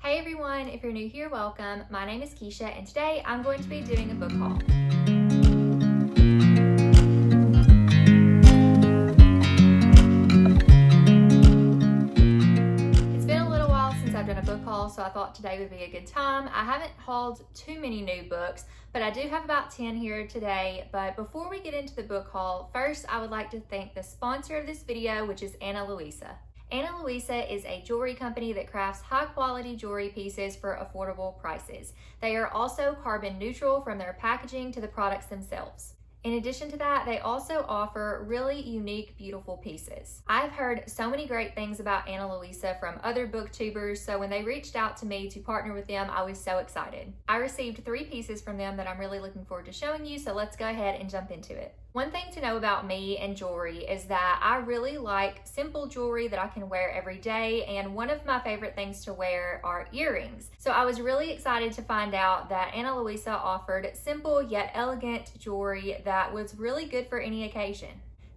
Hey everyone, if you're new here, welcome. My name is Keisha and today I'm going to be doing a book haul. It's been a little while since I've done a book haul, so I thought today would be a good time. I haven't hauled too many new books, but I do have about 10 here today. But before we get into the book haul, first I would like to thank the sponsor of this video, which is Luisa. Luisa is a jewelry company that crafts high-quality jewelry pieces for affordable prices. They are also carbon neutral from their packaging to the products themselves. In addition to that, they also offer really unique, beautiful pieces. I've heard so many great things about Luisa from other booktubers, so when they reached out to me to partner with them, I was so excited. I received 3 pieces from them that I'm really looking forward to showing you, so let's go ahead and jump into it. One thing to know about me and jewelry is that I really like simple jewelry that I can wear every day, and one of my favorite things to wear are earrings. So I was really excited to find out that Luisa offered simple yet elegant jewelry that was really good for any occasion.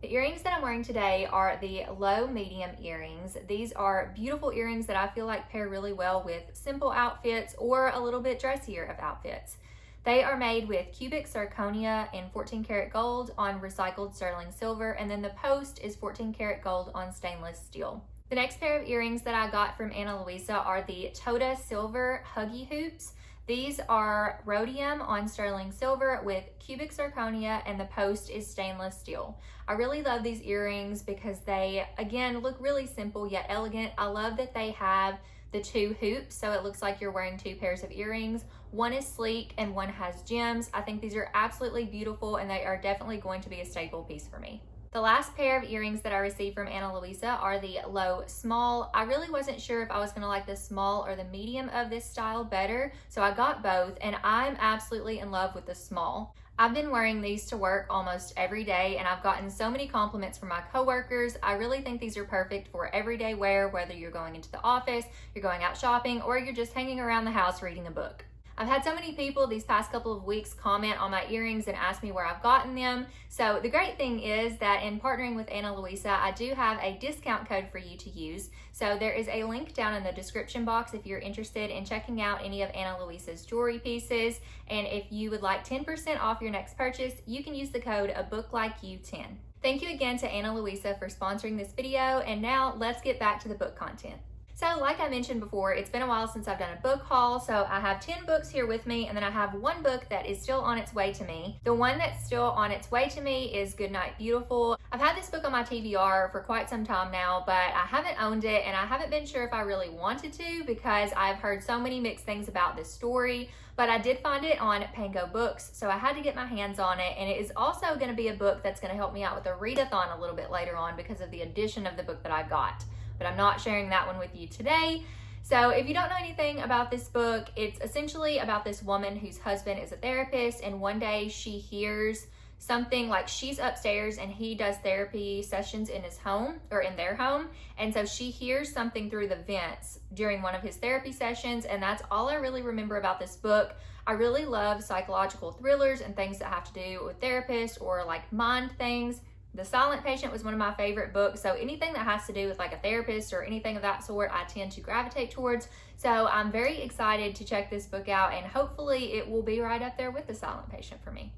The earrings that I'm wearing today are the low medium earrings. These are beautiful earrings that I feel like pair really well with simple outfits or a little bit dressier of outfits. They are made with cubic zirconia in 14 karat gold on recycled sterling silver, and then the post is 14 karat gold on stainless steel. The next pair of earrings that I got from Luisa are the Toda silver huggy hoops. These are rhodium on sterling silver with cubic zirconia, and the post is stainless steel. I really love these earrings because they, again, look really simple yet elegant. I love that they have the 2 hoops, so it looks like you're wearing 2 pairs of earrings. One is sleek and one has gems. I think these are absolutely beautiful and they are definitely going to be a staple piece for me. The last pair of earrings that I received from Luisa are the low small. I really wasn't sure if I was gonna like the small or the medium of this style better, so I got both and I'm absolutely in love with the small. I've been wearing these to work almost every day and I've gotten so many compliments from my coworkers. I really think these are perfect for everyday wear, whether you're going into the office, you're going out shopping, or you're just hanging around the house reading a book. I've had so many people these past couple of weeks comment on my earrings and ask me where I've gotten them. So the great thing is that in partnering with Luisa, I do have a discount code for you to use. So there is a link down in the description box if you're interested in checking out any of Luisa's jewelry pieces. And if you would like 10% off your next purchase, you can use the code ABookLikeYou10. Thank you again to Luisa for sponsoring this video. And now let's get back to the book content. So like I mentioned before, it's been a while since I've done a book haul, so I have 10 books here with me, and then I have one book that is still on its way to me. The one that's still on its way to me is Goodnight Beautiful. I've had this book on my TBR for quite some time now, but I haven't owned it, and I haven't been sure if I really wanted to because I've heard so many mixed things about this story, but I did find it on Pango Books, so I had to get my hands on it, and it is also going to be a book that's going to help me out with a readathon a little bit later on because of the addition of the book that I got. But I'm not sharing that one with you today. So if you don't know anything about this book, it's essentially about this woman whose husband is a therapist, and one day she hears something like she's upstairs and he does therapy sessions in his home or in their home, and so she hears something through the vents during one of his therapy sessions, and that's all I really remember about this book. I really love psychological thrillers and things that have to do with therapists or like mind things. The Silent Patient was one of my favorite books, so anything that has to do with like a therapist or anything of that sort, I tend to gravitate towards. So I'm very excited to check this book out, and hopefully it will be right up there with The Silent Patient for me.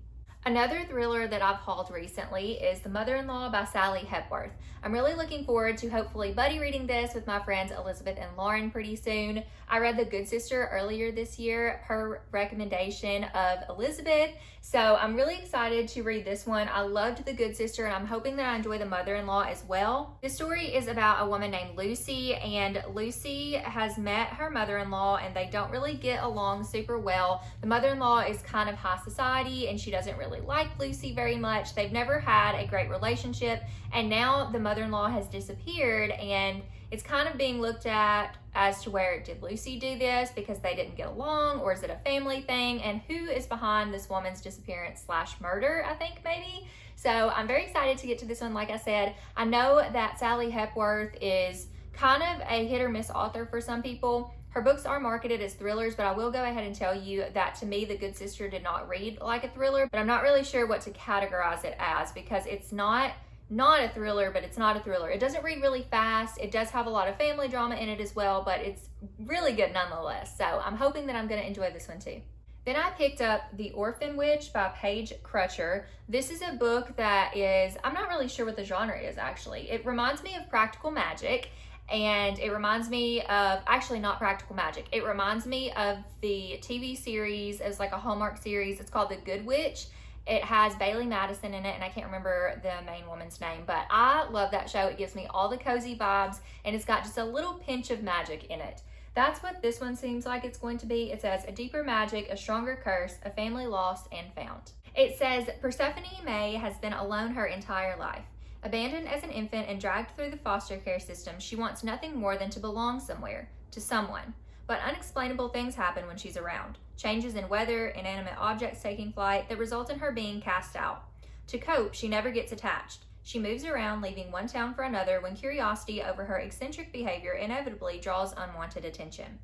Another thriller that I've hauled recently is The Mother-in-Law by Sally Hepworth. I'm really looking forward to hopefully buddy reading this with my friends Elizabeth and Lauren pretty soon. I read The Good Sister earlier this year per recommendation of Elizabeth, so I'm really excited to read this one. I loved The Good Sister and I'm hoping that I enjoy The Mother-in-Law as well. This story is about a woman named Lucy, and Lucy has met her mother-in-law and they don't really get along super well. The mother-in-law is kind of high society and she doesn't really like Lucy very much. They've never had a great relationship, and now the mother-in-law has disappeared, and it's kind of being looked at as to where did Lucy do this because they didn't get along, or is it a family thing, and who is behind this woman's disappearance / murder, I think maybe. So I'm very excited to get to this one. Like I said, I know that Sally Hepworth is kind of a hit or miss author for some people. Her books are marketed as thrillers, but I will go ahead and tell you that to me, The Good Sister did not read like a thriller, but I'm not really sure what to categorize it as because it's not not a thriller, but it's not a thriller. It doesn't read really fast. It does have a lot of family drama in it as well, but it's really good nonetheless. So I'm hoping that I'm going to enjoy this one too. Then I picked up The Orphan Witch by Paige Crutcher. This is a book that is, I'm not really sure what the genre is actually. It reminds me of Practical Magic, and it reminds me of, actually not Practical Magic, it reminds me of the TV series as like a Hallmark series. It's called The Good Witch. It has Bailey Madison in it, and I can't remember the main woman's name, but I love that show. It gives me all the cozy vibes, and it's got just a little pinch of magic in it. That's what this one seems like it's going to be. It says, a deeper magic, a stronger curse, a family lost and found. It says, Persephone May has been alone her entire life. Abandoned as an infant and dragged through the foster care system, she wants nothing more than to belong somewhere, to someone. But unexplainable things happen when she's around. Changes in weather, inanimate objects taking flight that result in her being cast out. To cope, she never gets attached. She moves around, leaving one town for another when curiosity over her eccentric behavior inevitably draws unwanted attention.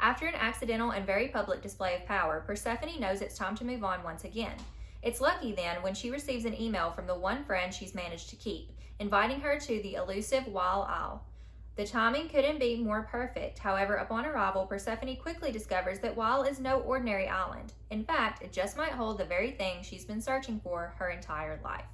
After an accidental and very public display of power, Persephone knows it's time to move on once again. It's lucky then when she receives an email from the one friend she's managed to keep, inviting her to the elusive Wild Isle. The timing couldn't be more perfect. However, upon arrival, Persephone quickly discovers that Wild is no ordinary island. In fact, it just might hold the very thing she's been searching for her entire life.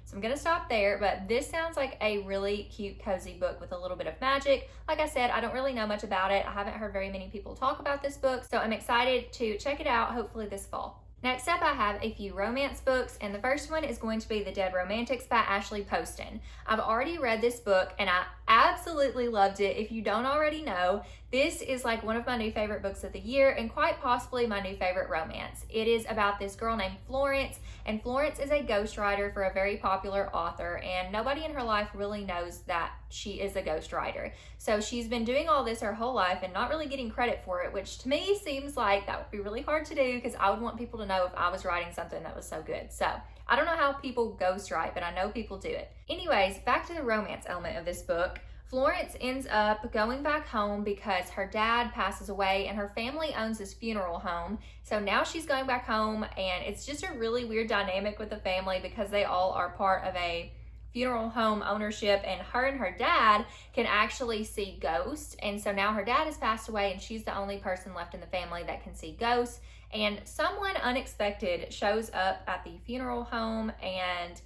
So I'm going to stop there, but this sounds like a really cute, cozy book with a little bit of magic. Like I said, I don't really know much about it. I haven't heard very many people talk about this book, so I'm excited to check it out, hopefully this fall. Next up, I have a few romance books, and the first one is going to be The Dead Romantics by Ashley Poston. I've already read this book, and I absolutely loved it. If you don't already know, this is like one of my new favorite books of the year, and quite possibly my new favorite romance. It is about this girl named Florence, and Florence is a ghostwriter for a very popular author, and nobody in her life really knows that she is a ghostwriter. So she's been doing all this her whole life and not really getting credit for it, which to me seems like that would be really hard to do, because I would want people to know if I was writing something that was so good. So I don't know how people ghostwrite, but I know people do it. Anyways, back to the romance element of this book. Florence ends up going back home because her dad passes away and her family owns this funeral home. So now she's going back home, and it's just a really weird dynamic with the family because they all are part of a funeral home ownership, and her dad can actually see ghosts. And so now her dad has passed away and she's the only person left in the family that can see ghosts. And someone unexpected shows up at the funeral home, and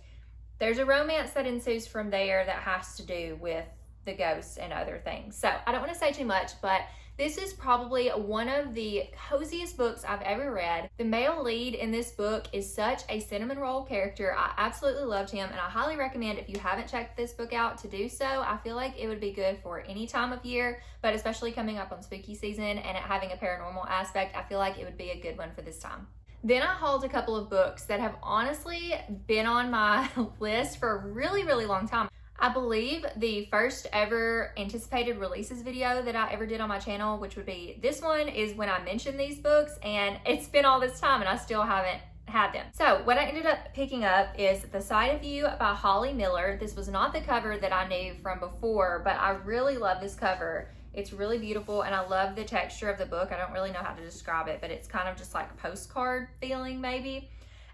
there's a romance that ensues from there that has to do with the ghosts and other things. So I don't want to say too much, but this is probably one of the coziest books I've ever read. The male lead in this book is such a cinnamon roll character. I absolutely loved him, and I highly recommend, if you haven't checked this book out, to do so. I feel like it would be good for any time of year, but especially coming up on spooky season and it having a paranormal aspect, I feel like it would be a good one for this time. Then I hauled a couple of books that have honestly been on my list for a really, really long time. I believe the first ever anticipated releases video that I ever did on my channel, which would be this one, is when I mentioned these books, and it's been all this time and I still haven't had them. So what I ended up picking up is The Sight of You by Holly Miller. This was not the cover that I knew from before, but I really love this cover. It's really beautiful, and I love the texture of the book. I don't really know how to describe it, but it's kind of just like a postcard feeling maybe.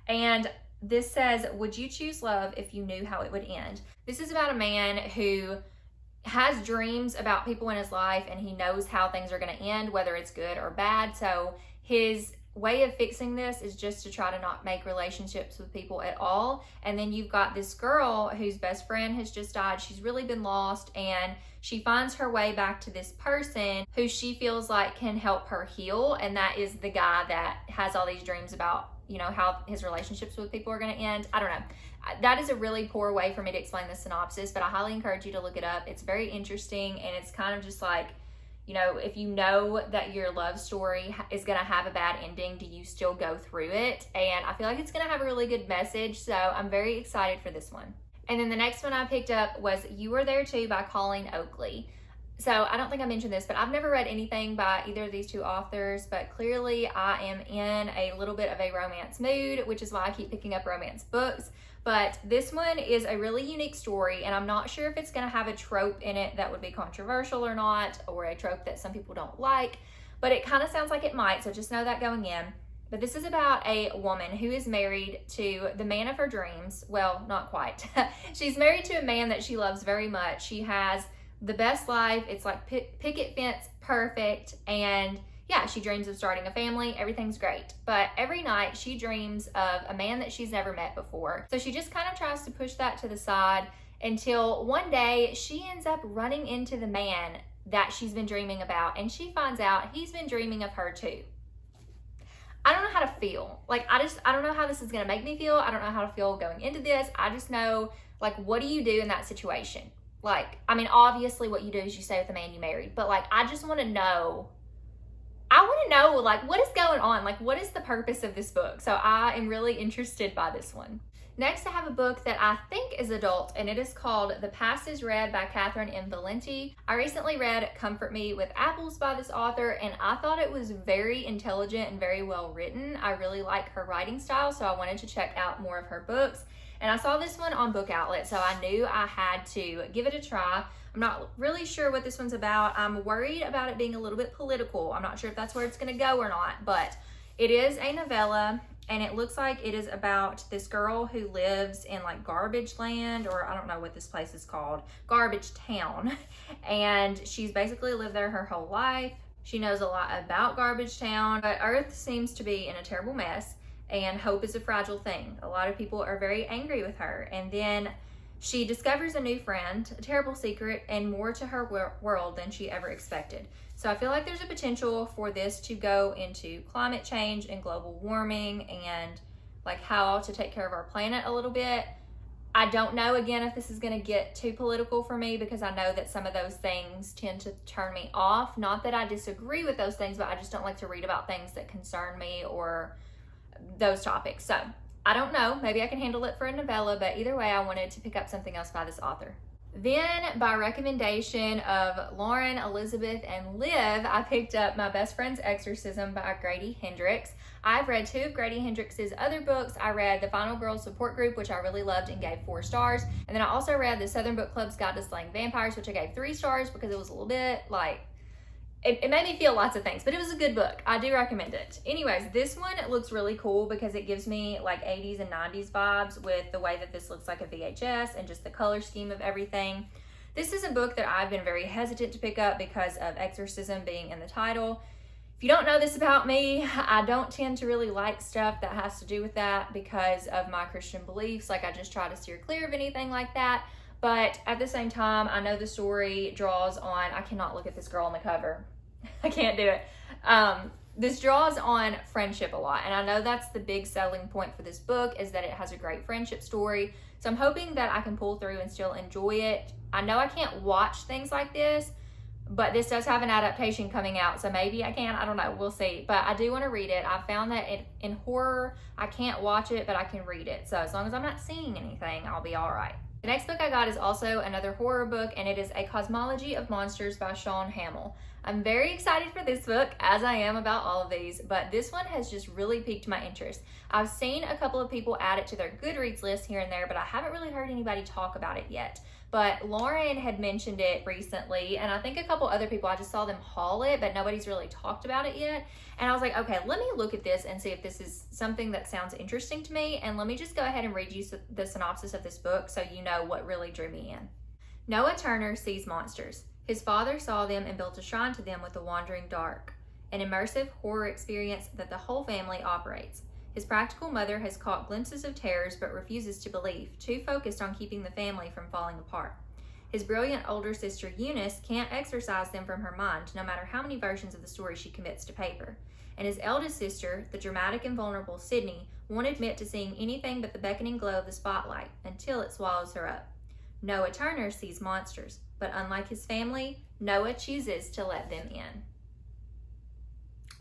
And this says, would you choose love if you knew how it would end? This is about a man who has dreams about people in his life, and he knows how things are going to end, whether it's good or bad. So his way of fixing this is just to try to not make relationships with people at all. And then you've got this girl whose best friend has just died. She's really been lost, and she finds her way back to this person who she feels like can help her heal. And that is the guy that has all these dreams about, you know, how his relationships with people are going to end. I don't know. That is a really poor way for me to explain the synopsis, but I highly encourage you to look it up. It's very interesting, and it's kind of just like, you know, if you know that your love story is going to have a bad ending, do you still go through it? And I feel like it's going to have a really good message, so I'm very excited for this one. And then the next one I picked up was You Were There Too by Colleen Oakley. So I don't think I mentioned this, but I've never read anything by either of these two authors, but clearly I am in a little bit of a romance mood, which is why I keep picking up romance books. But this one is a really unique story, and I'm not sure if it's going to have a trope in it that would be controversial or not, or a trope that some people don't like, but it kind of sounds like it might, so just know that going in. But this is about a woman who is married to the man of her dreams. Well, not quite. She's married to a man that she loves very much. She has the best life. It's like picket fence perfect. And yeah, she dreams of starting a family. Everything's great. But every night she dreams of a man that she's never met before. So she just kind of tries to push that to the side until one day she ends up running into the man that she's been dreaming about. And she finds out he's been dreaming of her too. I don't know how to feel. Like, I don't know how this is going to make me feel. I don't know how to feel going into this. I just know, like, what do you do in that situation? Like, I mean, obviously what you do is you stay with the man you married. But, like, I just want to know. I want to know, like, what is going on? Like, what is the purpose of this book? So I am really interested by this one. Next, I have a book that I think is adult, and it is called The Past is Read by Catherine M. Valenti. I recently read Comfort Me with Apples by this author, and I thought it was very intelligent and very well written. I really like her writing style, so I wanted to check out more of her books. And I saw this one on Book Outlet, so I knew I had to give it a try. I'm not really sure what this one's about. I'm worried about it being a little bit political. I'm not sure if that's where it's going to go or not, but it is a novella. And it looks like it is about this girl who lives in like Garbage Land, or I don't know what this place is called, Garbage Town. And she's basically lived there her whole life. She knows a lot about Garbage Town, but Earth seems to be in a terrible mess, and hope is a fragile thing. A lot of people are very angry with her. And then she discovers a new friend, a terrible secret, and more to her world than she ever expected. So I feel like there's a potential for this to go into climate change and global warming and like how to take care of our planet a little bit. I don't know, again, if this is going to get too political for me, because I know that some of those things tend to turn me off. Not that I disagree with those things, but I just don't like to read about things that concern me or those topics. So I don't know, maybe I can handle it for a novella, but either way, I wanted to pick up something else by this author. Then, by recommendation of Lauren, Elizabeth, and Liv, I picked up My Best Friend's Exorcism by Grady Hendrix. I've read 2 of Grady Hendrix's other books. I read The Final Girls Support Group, which I really loved and gave 4 stars. And then I also read the Southern Book Club's Guide to Slaying Vampires, which I gave 3 stars because it was a little bit like, it made me feel lots of things, but it was a good book. I do recommend it. Anyways, this one looks really cool because it gives me like 80s and 90s vibes with the way that this looks like a VHS and just the color scheme of everything. This is a book that I've been very hesitant to pick up because of exorcism being in the title. If you don't know this about me, I don't tend to really like stuff that has to do with that because of my Christian beliefs. Like, I just try to steer clear of anything like that. But at the same time, I know the story draws on, I cannot look at this girl on the cover. I can't do it. This draws on friendship a lot. And I know that's the big selling point for this book, is that it has a great friendship story. So I'm hoping that I can pull through and still enjoy it. I know I can't watch things like this, but this does have an adaptation coming out. So maybe I can, I don't know, we'll see. But I do want to read it. I found that in horror, I can't watch it, but I can read it. So as long as I'm not seeing anything, I'll be all right. The next book I got is also another horror book, and it is A Cosmology of Monsters by Sean Hamill. I'm very excited for this book, as I am about all of these, but this one has just really piqued my interest. I've seen a couple of people add it to their Goodreads list here and there, but I haven't really heard anybody talk about it yet. But Lauren had mentioned it recently, and I think a couple other people, I just saw them haul it, but nobody's really talked about it yet. And I was like, okay, let me look at this and see if this is something that sounds interesting to me. And let me just go ahead and read you the synopsis of this book so you know what really drew me in. Noah Turner sees monsters. His father saw them and built a shrine to them with the wandering dark, an immersive horror experience that the whole family operates. His practical mother has caught glimpses of terrors but refuses to believe, too focused on keeping the family from falling apart. His brilliant older sister Eunice can't exorcise them from her mind, no matter how many versions of the story she commits to paper. And his eldest sister, the dramatic and vulnerable Sydney, won't admit to seeing anything but the beckoning glow of the spotlight until it swallows her up. Noah Turner sees monsters, but unlike his family, Noah chooses to let them in.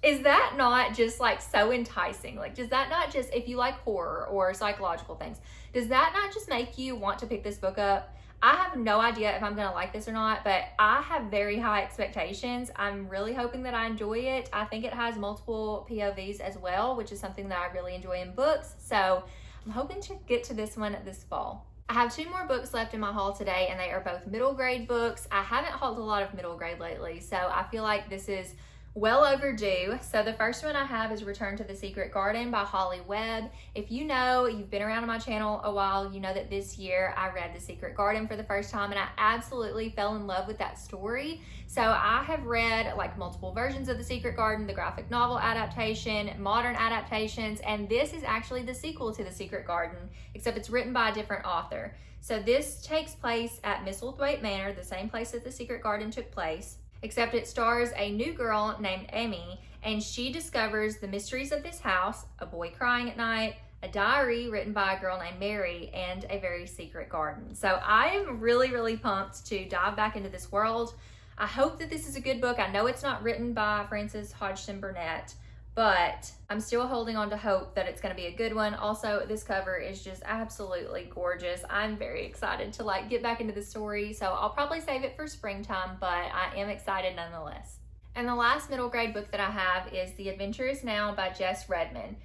Is that not just like so enticing? Like, does that not just, if you like horror or psychological things, does that not just make you want to pick this book up? I have no idea if I'm going to like this or not, but I have very high expectations. I'm really hoping that I enjoy it. I think it has multiple POVs as well, which is something that I really enjoy in books. So I'm hoping to get to this one this fall. I have 2 more books left in my haul today, and they are both middle grade books. I haven't hauled a lot of middle grade lately, so I feel like this is well overdue. So the first one I have is Return to the Secret Garden by Holly Webb. If you know, you've been around my channel a while, you know that this year I read The Secret Garden for the first time and I absolutely fell in love with that story. So I have read like multiple versions of The Secret Garden, the graphic novel adaptation, modern adaptations, and this is actually the sequel to The Secret Garden, except it's written by a different author. So this takes place at Misselthwaite Manor, the same place that The Secret Garden took place, except it stars a new girl named Emmy, and she discovers the mysteries of this house, a boy crying at night, a diary written by a girl named Mary, and a very secret garden. So I am really, really pumped to dive back into this world. I hope that this is a good book. I know it's not written by Frances Hodgson Burnett, but I'm still holding on to hope that it's going to be a good one. Also, this cover is just absolutely gorgeous. I'm very excited to like get back into the story, so I'll probably save it for springtime, but I am excited nonetheless. And the last middle grade book that I have is The Adventure Is Now by Jess Redmond.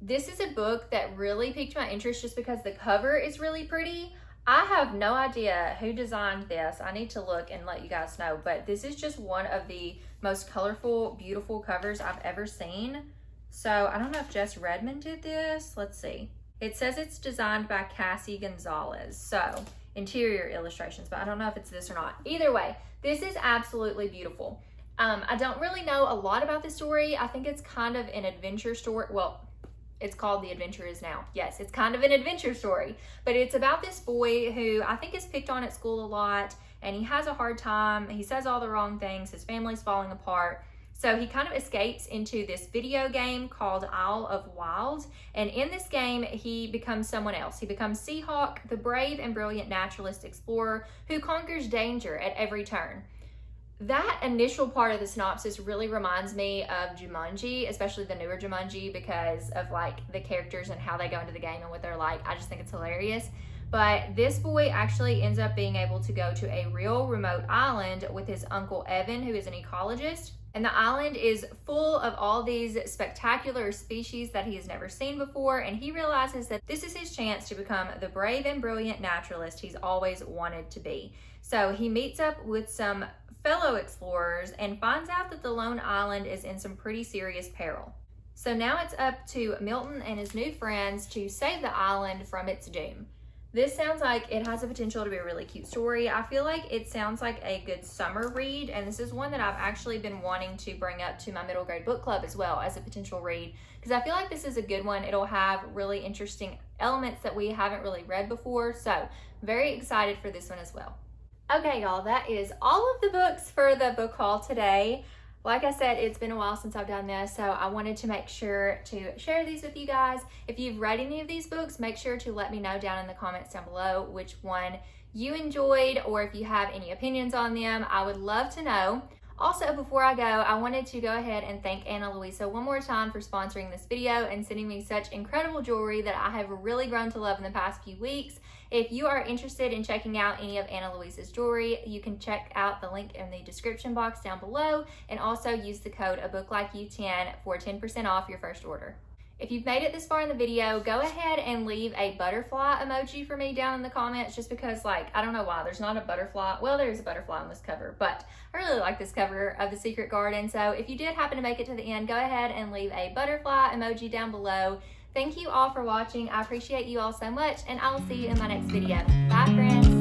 This is a book that really piqued my interest just because the cover is really pretty. I have no idea who designed this. I need to look and let you guys know, but this is just one of the most colorful, beautiful covers I've ever seen. So I don't know if Jess Redmond did this. Let's see. It says it's designed by Cassie Gonzalez. So interior illustrations, but I don't know if it's this or not. Either way, this is absolutely beautiful. I don't really know a lot about this story. I think it's kind of an adventure story. Well, it's called The Adventure Is Now. Yes, it's kind of an adventure story, but it's about this boy who I think is picked on at school a lot, and he has a hard time. He says all the wrong things. His family's falling apart. So he kind of escapes into this video game called Isle of Wild, and in this game, he becomes someone else. He becomes Seahawk, the brave and brilliant naturalist explorer who conquers danger at every turn. That initial part of the synopsis really reminds me of Jumanji, especially the newer Jumanji, because of like the characters and how they go into the game and what they're like. I just think it's hilarious. But this boy actually ends up being able to go to a real remote island with his uncle Evan, who is an ecologist. And the island is full of all these spectacular species that he has never seen before. And he realizes that this is his chance to become the brave and brilliant naturalist he's always wanted to be. So he meets up with some fellow explorers and finds out that the lone island is in some pretty serious peril. So now it's up to Milton and his new friends to save the island from its doom. This sounds like it has the potential to be a really cute story. I feel like it sounds like a good summer read, and this is one that I've actually been wanting to bring up to my middle grade book club as well as a potential read, because I feel like this is a good one. It'll have really interesting elements that we haven't really read before, so very excited for this one as well. Okay, y'all, that is all of the books for the book haul today. Like I said, it's been a while since I've done this, so I wanted to make sure to share these with you guys. If you've read any of these books, make sure to let me know down in the comments down below which one you enjoyed, or if you have any opinions on them. I would love to know. Also, before I go, I wanted to go ahead and thank Ana Luisa one more time for sponsoring this video and sending me such incredible jewelry that I have really grown to love in the past few weeks. If you are interested in checking out any of Ana Luisa's jewelry, you can check out the link in the description box down below, and also use the code ABookLikeYou10 for 10% off your first order. If you've made it this far in the video, go ahead and leave a butterfly emoji for me down in the comments, just because, like, I don't know why there's not a butterfly. Well, there's a butterfly on this cover, but I really like this cover of The Secret Garden. So if you did happen to make it to the end, go ahead and leave a butterfly emoji down below. Thank you all for watching. I appreciate you all so much, and I will see you in my next video. Bye, friends.